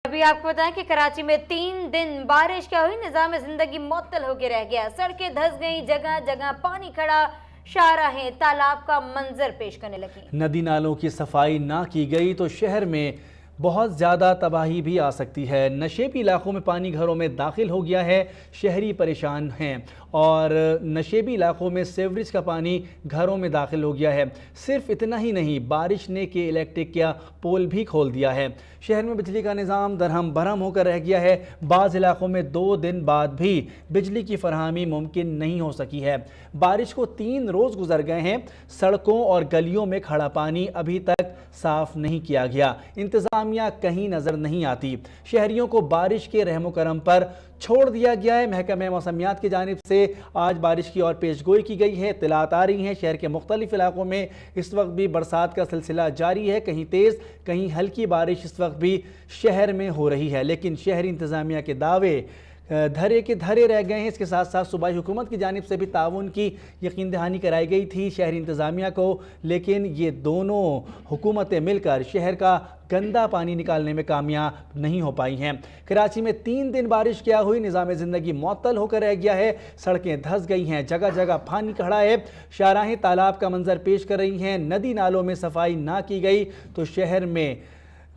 अभी आपको बताएं कि कराची में 3 दिन बारिश क्या हुई, निजाम जिंदगी मुअत्तल होकर रह गया। सड़कें धंस गई, जगह जगह पानी खड़ा, शाहराहें तालाब का मंजर पेश करने लगी। नदी नालों की सफाई ना की गई तो शहर में बहुत ज़्यादा तबाही भी आ सकती है। नशेबी इलाकों में पानी घरों में दाखिल हो गया है, शहरी परेशान हैं। और नशेबी इलाकों में सीवरेज का पानी घरों में दाखिल हो गया है। सिर्फ इतना ही नहीं, बारिश ने के इलेक्ट्रिक का पोल भी खोल दिया है। शहर में बिजली का निज़ाम दरहम बरहम होकर रह गया है। बाज़ इलाकों में 2 दिन बाद भी बिजली की फरहमी मुमकिन नहीं हो सकी है। बारिश को 3 रोज़ गुजर गए हैं। सड़कों और गलियों में खड़ा पानी अभी तक साफ नहीं किया गया। इंतज़ामिया कहीं नज़र नहीं आती। शहरियों को बारिश के रहमो करम पर छोड़ दिया गया है। महकमे मौसमियात की जानिब से आज बारिश की और पेशगोई की गई है। इत्तलात आ रही हैं शहर के मुख्तलिफ इलाकों में इस वक्त भी बरसात का सिलसिला जारी है। कहीं तेज़ कहीं हल्की बारिश इस वक्त भी शहर में हो रही है, लेकिन शहरी इंतज़ामिया के दावे धरे के धरे रह गए हैं। इसके साथ साथ सूबाई हुकूमत की जानिब से भी ताउन की यकीन दहानी कराई गई थी शहरी इंतज़ामिया को, लेकिन ये दोनों हुकूमतें मिलकर शहर का गंदा पानी निकालने में कामयाब नहीं हो पाई हैं। कराची में 3 दिन बारिश क्या हुई, निज़ाम ज़िंदगी मुअत्तल होकर रह गया है। सड़कें धंस गई हैं, जगह जगह पानी खड़ा है, शाहराहें तालाब का मंजर पेश कर रही हैं। नदी नालों में सफाई ना की गई तो शहर में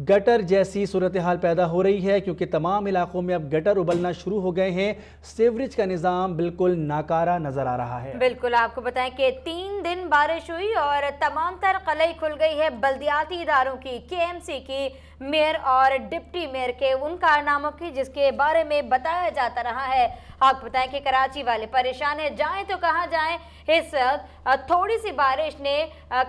गटर जैसी सूरत हाल पैदा हो रही है, क्योंकि तमाम इलाकों में अब गटर उबलना शुरू हो गए हैं। सीवरेज का निज़ाम बिल्कुल नाकारा नजर आ रहा है। बिल्कुल आपको बताएं कि 3 दिन बारिश हुई और तमाम तर कलई खुल गई है बल्दियाती इदारों की, KMC की, मेयर और डिप्टी मेयर के उन कारनामों की जिसके बारे में बताया जाता रहा है। आपको बताएं कि कराची वाले परेशान है, जाएं तो कहाँ जाएं। इस थोड़ी सी बारिश ने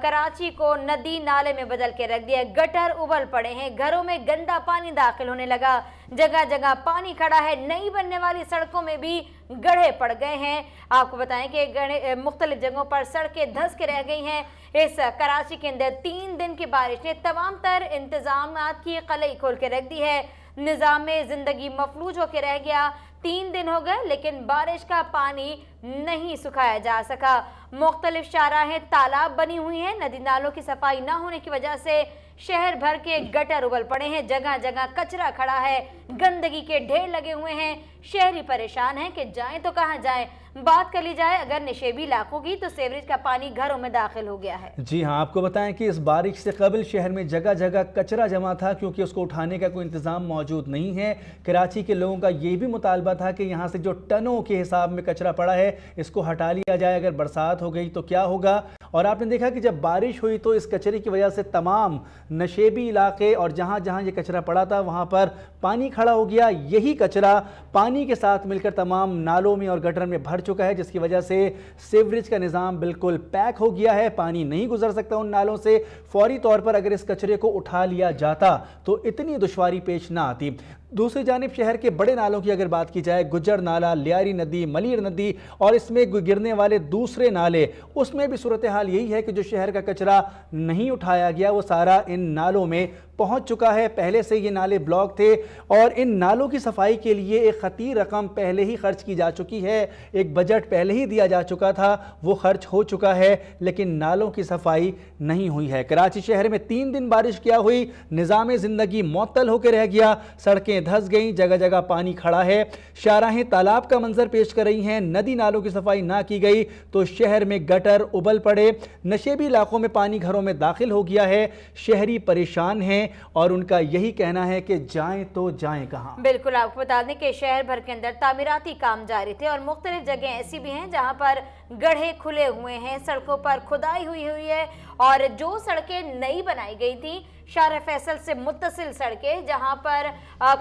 कराची को नदी नाले में बदल के रख दिया। गटर उबल पड़े हैं, घरों में गंदा पानी दाखिल होने लगा, जगह जगह पानी खड़ा है। नई बनने वाली सड़कों में भी गड्ढे पड़ गए हैं। आपको बताएं कि मुख्तलिफ जगहों पर सड़कें धंस के रह गई हैं। इस कराची के अंदर 3 दिन की बारिश ने तमाम तर इंतजामात की कलई खोल के रख दी है। निज़ाम जिंदगी मफलूज होकर रह गया। 3 दिन हो गए लेकिन बारिश का पानी नहीं सुखाया जा सका। मुख्तलिफ शाहराहें तालाब बनी हुई हैं। नदी नालों की सफाई ना होने की वजह से शहर भर के गटर उबल पड़े हैं, जगह जगह कचरा खड़ा है, गंदगी के ढेर लगे हुए हैं। शहरी परेशान हैं कि जाएं तो कहां जाएं। बात कर ली जाए अगर नशेबी इलाकों की तो सीवरेज का पानी घरों में दाखिल हो गया है। जी हाँ, आपको बताएं कि इस बारिश से कबल शहर में जगह जगह कचरा जमा था, क्योंकि उसको उठाने का कोई इंतज़ाम मौजूद नहीं है। कराची के लोगों का ये भी मुतालबा था कि यहाँ से जो टनों के हिसाब में कचरा पड़ा है इसको हटा लिया जाए। अगर बरसात हो गई तो क्या होगा। और आपने देखा कि जब बारिश हुई तो इस कचरे की वजह से तमाम नशेबी इलाके और जहाँ जहाँ ये कचरा पड़ा था वहाँ पर पानी खड़ा हो गया। यही कचरा पानी के साथ मिलकर तमाम नालों में और गटर में भर चुका है, जिसकी वजह से सीवरेज का निज़ाम बिल्कुल पैक हो गया है। पानी नहीं गुजर सकता उन नालों से। फौरी तौर पर अगर इस कचरे को उठा लिया जाता तो इतनी दुश्वारी पेश ना आती। दूसरी जानिब शहर के बड़े नालों की अगर बात की जाए, गुज्जर नाला, लियारी नदी, मलीर नदी और इसमें गिरने वाले दूसरे नाले, उसमें भी सूरत हाल यही है कि जो शहर का कचरा नहीं उठाया गया वो सारा इन नालों में पहुंच चुका है। पहले से ये नाले ब्लॉक थे और इन नालों की सफाई के लिए एक खतीर रकम पहले ही खर्च की जा चुकी है। एक बजट पहले ही दिया जा चुका था, वो खर्च हो चुका है, लेकिन नालों की सफाई नहीं हुई है। कराची शहर में 3 दिन बारिश क्या हुई, निज़ाम ज़िंदगी मुअत्तल होकर रह गया। सड़कें धंस गई, जगह जगह पानी खड़ा है, शाहराहें तालाब का मंजर पेश कर रही हैं। नदी नालों की सफाई ना की गई तो शहर में गटर उबल पड़े। नशेबी इलाकों में पानी घरों में दाखिल हो गया है। शहरी परेशान हैं और उनका यही कहना है कि जाएं तो जाएं कहां। बिल्कुल आपको बता दें कि शहर भर के अंदर तामीराती काम जारी थे और मुख्तलिफ जगह ऐसी भी हैं जहां पर गड्ढे खुले हुए हैं, सड़कों पर खुदाई हुई है। और जो सड़कें नई बनाई गई थी, शाह फैसल से मुत्तसिल सड़कें, जहां पर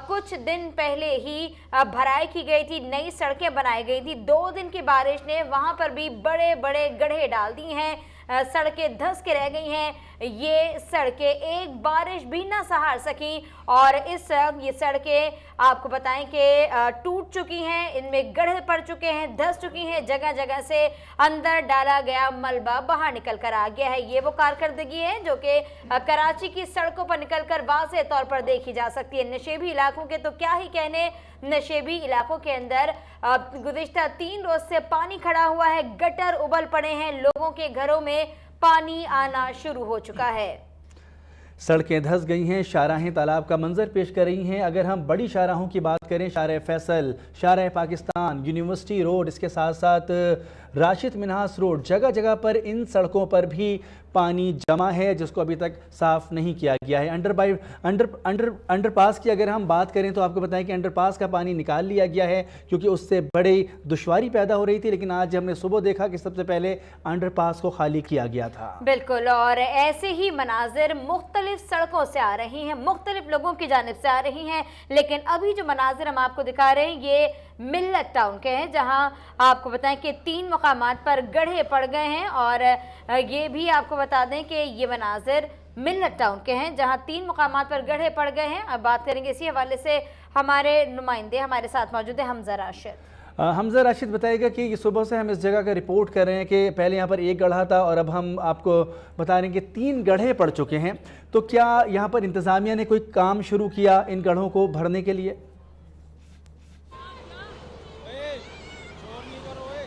कुछ दिन पहले ही भराई की गई थी, नई सड़कें बनाई गई थी। 2 दिन की बारिश ने वहां पर भी बड़े बड़े गड्ढे डाल दी हैं, सड़कें धंस के रह गई हैं। ये सड़कें एक बारिश भी ना सहार सकी और ये सड़कें आपको बताएं कि टूट चुकी हैं, इनमें गड्ढे पड़ चुके हैं, धंस चुकी हैं। जगह जगह से अंदर डाला गया मलबा बाहर निकल कर आ गया है। ये वो कारकर्दगी है जो कि कराची की सड़कों पर निकल कर वाज़ेह तौर पर देखी जा सकती है। नशेबी इलाकों के तो क्या ही कहने, नशेबी इलाकों के अंदर गुज़िश्ता 3 रोज से पानी खड़ा हुआ है, गटर उबल पड़े हैं, लोगों के घरों में पानी आना शुरू हो चुका है। सड़कें धंस गई हैं, शाहराहें तालाब का मंजर पेश कर रही हैं। अगर हम बड़ी शाहराहों की बात करें, शाहराह फैसल, शाहराह पाकिस्तान, यूनिवर्सिटी रोड, इसके साथ साथ राशिद मिन्हास रोड, जगह जगह पर इन सड़कों पर भी पानी जमा है जिसको अभी तक साफ़ नहीं किया गया है। अंडरपास की अगर हम बात करें तो आपको बताएं कि अंडरपास का पानी निकाल लिया गया है क्योंकि उससे बड़ी दुश्वारी पैदा हो रही थी, लेकिन आज हमने सुबह देखा कि सबसे पहले अंडरपास को खाली किया गया था। बिल्कुल, और ऐसे ही मनाजिर मुख्तलिफ सड़कों से आ रही हैं, मुख्तलिफ लोगों की जानिब से आ रही हैं, लेकिन अभी जो मनाजिर हम आपको दिखा रहे हैं ये मिल्लत टाउन के हैं, जहां आपको बताएं कि 3 मकामात पर गड्ढे पड़ गए हैं। और ये भी आपको बता दें कि ये मनाजिर मिल्लत टाउन के हैं जहां 3 मकामात पर गड्ढे पड़ गए हैं। अब बात करेंगे इसी हवाले से, हमारे नुमाइंदे हमारे साथ मौजूद है हमजा राशिद। हमजा राशिद बताएगा कि सुबह से हम इस जगह का रिपोर्ट कर रहे हैं कि पहले यहाँ पर एक गड्ढा था और अब हम आपको बता रहे हैं कि 3 गड्ढे पड़ चुके हैं। तो क्या यहाँ पर इंतज़ामिया ने कोई काम शुरू किया इन गड्ढों को भरने के लिए?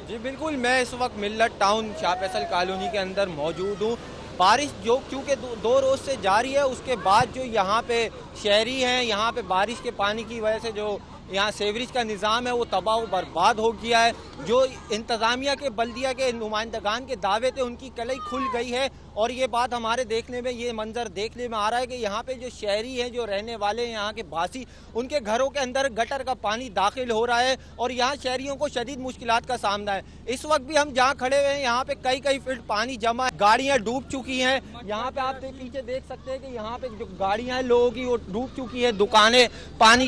जी बिल्कुल, मैं इस वक्त मिल्लत टाउन शाह फैसल कॉलोनी के अंदर मौजूद हूँ। बारिश जो चूँकि 2 रोज़ से जारी है, उसके बाद जो यहाँ पे शहरी हैं, यहाँ पे बारिश के पानी की वजह से जो यहाँ सीवरेज का निज़ाम है वो तबाह व बर्बाद हो गया है। जो इंतज़ामिया के बल्दिया के नुमाइंदगान के दावे थे उनकी कलई खुल गई है और ये बात हमारे देखने में, ये मंजर देखने में आ रहा है कि यहाँ पे जो शहरी हैं, जो रहने वाले हैं, यहाँ के बासी, उनके घरों के अंदर गटर का पानी दाखिल हो रहा है और यहाँ शहरियों को शदीद मुश्किलात का सामना है। इस वक्त भी हम जहाँ खड़े हुए हैं यहाँ पे कई फीट पानी जमा है, गाड़ियाँ डूब चुकी हैं। यहाँ पे आप पीछे देख सकते हैं कि यहाँ पे जो गाड़ियाँ हैं लोगों की वो डूब चुकी है, दुकानें पानी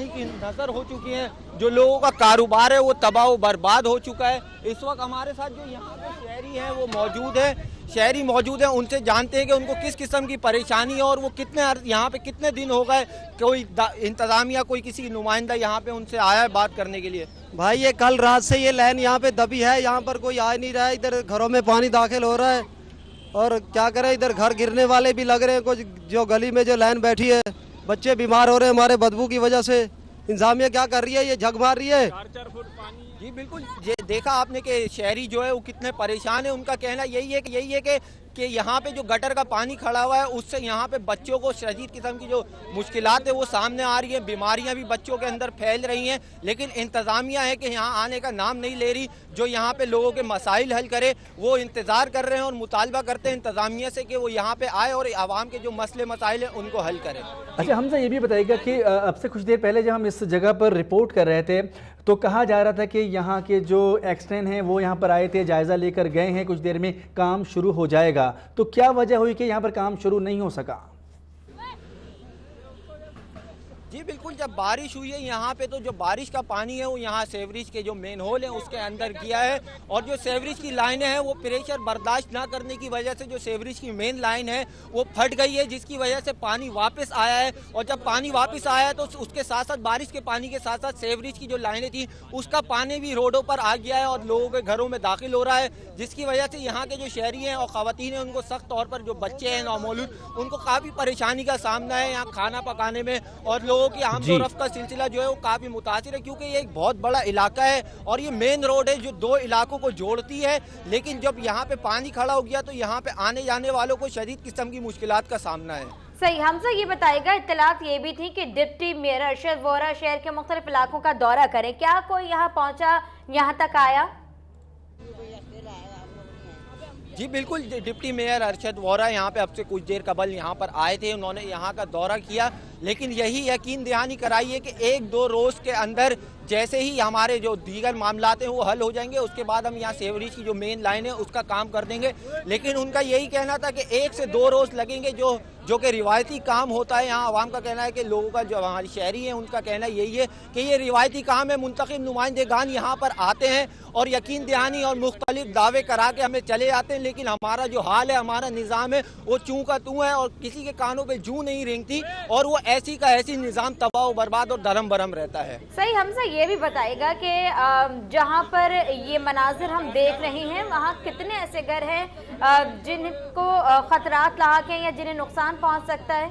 की नजर हो चुकी हैं, जो लोगों का कारोबार है वो तबाह व बर्बाद हो चुका है। इस वक्त हमारे साथ जो यहाँ पे शहरी हैं वो मौजूद हैं, उनसे जानते हैं कि उनको किस किस्म की परेशानी है और वो यहाँ पे कितने दिन हो गए कोई इंतजामिया, कोई किसी नुमाइंदा यहाँ पे उनसे आया है बात करने के लिए। भाई ये कल रात से ये लाइन यहाँ पे दबी है, यहाँ पर कोई आ नहीं रहा है, इधर घरों में पानी दाखिल हो रहा है और क्या करें, इधर घर गिरने वाले भी लग रहे हैं। कुछ जो गली में जो लाइन बैठी है, बच्चे बीमार हो रहे हैं हमारे बदबू की वजह से। इंतजामिया क्या कर रही है, ये झग मार रही है। 4 फुट पानी। जी बिल्कुल, ये देखा आपने कि शहरी जो है वो कितने परेशान है। उनका कहना यही है कि यहाँ पे जो गटर का पानी खड़ा हुआ है उससे यहाँ पे बच्चों को शदीद किस्म की जो मुश्किलात है वो सामने आ रही है, बीमारियाँ भी बच्चों के अंदर फैल रही हैं। लेकिन इंतज़ामिया है कि यहाँ आने का नाम नहीं ले रही, जो यहाँ पे लोगों के मसाइल हल करे। वो इंतज़ार कर रहे हैं और मुतालबा करते हैं इंतज़ामिया से कि वो यहाँ पे आए और आवाम के जो मसले मसाइल हैं उनको हल करें। अच्छा हमजा, ये भी बताइएगा कि अब से कुछ देर पहले जब हम इस जगह पर रिपोर्ट कर रहे थे तो कहा जा रहा था कि यहाँ के जो एक्सटेन हैं वो यहाँ पर आए थे, जायज़ा लेकर गए हैं, कुछ देर में काम शुरू हो जाएगा। तो क्या वजह हुई कि यहाँ पर काम शुरू नहीं हो सका? जी बिल्कुल, जब बारिश हुई है यहाँ पे तो जो बारिश का पानी है वो यहाँ सीवरेज के जो मेन होल है उसके अंदर गया है और जो सीवरेज की लाइनें हैं वो प्रेशर बर्दाश्त ना करने की वजह से जो सीवरेज की मेन लाइन है वो फट गई है, जिसकी वजह से पानी वापस आया है। और जब पानी वापस आया तो उसके साथ साथ बारिश के पानी के साथ साथ सीवरेज की जो लाइनें थी उसका पानी भी रोडों पर आ गया है और लोगों के घरों में दाखिल हो रहा है, जिसकी वजह से यहाँ के जो शहरी हैं और ख़वातीन हैं उनको सख्त तौर पर, जो बच्चे हैं नौमौलूद, उनको काफ़ी परेशानी का सामना है यहाँ खाना पकाने में और लोगों की आमदोरफ्त का सिलसिला जो है वो काफी मुतासिर है, क्योंकि ये एक बहुत बड़ा इलाका है और ये मेन रोड है जो 2 इलाकों को जोड़ती है। लेकिन जब यहाँ पे पानी खड़ा हो गया तो यहाँ पे आने जाने वालों को शदीद किस्म की मुश्किलात का सामना है। सही, हमसे ये बताएगा, इत्तलात ये भी थी कि डिप्टी मेयर अरशद वोहरा शहर के मुख्तलिफ इलाकों का दौरा करें, क्या कोई यहाँ पहुँचा, यहाँ तक आया? जी बिल्कुल, डिप्टी मेयर अरशद वोहरा यहाँ पे अब से कुछ देर कबल यहाँ पर आए थे, उन्होंने यहाँ का दौरा किया, लेकिन यही यकीन दहानी कराई है कि 1-2 रोज़ के अंदर जैसे ही हमारे जो दीगर मामलात हैं वो हल हो जाएंगे उसके बाद हम यहाँ सीवरेज की जो मेन लाइन है उसका काम कर देंगे। लेकिन उनका यही कहना था कि 1 से 2 रोज़ लगेंगे, जो कि रिवायती काम होता है। यहाँ आवाम का कहना है कि लोगों का, जो हमारी शहरी हैं उनका कहना यही है कि ये रिवायती काम है। मुंतखब नुमाइंदेगान यहाँ पर आते हैं और यकीन दहानी और मुख्तलिफ दावे करा के हमें चले जाते हैं, लेकिन हमारा जो हाल है, हमारा निज़ाम है वो चूँ का तू है और किसी के कानों पर जूँ नहीं रेंगती और वो ऐसी का ऐसी निज़ाम तबाह बर्बाद और धर्म भरम रहता है। सही, हमसे ये भी बताएगा कि जहाँ पर ये मनाजिर हम देख रहे हैं वहाँ कितने ऐसे घर हैं जिनको खतरात लाहक हैं या जिन्हें नुकसान पहुँच सकता है?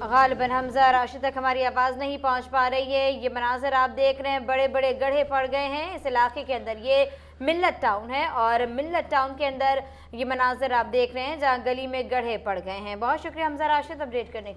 गालिबन हमजा राशिद तक हमारी आवाज़ नहीं पहुंच पा रही है। ये मनाजर आप देख रहे हैं, बड़े बड़े गड्ढे पड़ गए हैं इस इलाके के अंदर। ये मिल्लत टाउन है और मिल्लत टाउन के अंदर ये मनाजर आप देख रहे हैं जहां गली में गड्ढे पड़ गए हैं। बहुत शुक्रिया हमजा राशिद अपडेट करने के लिए।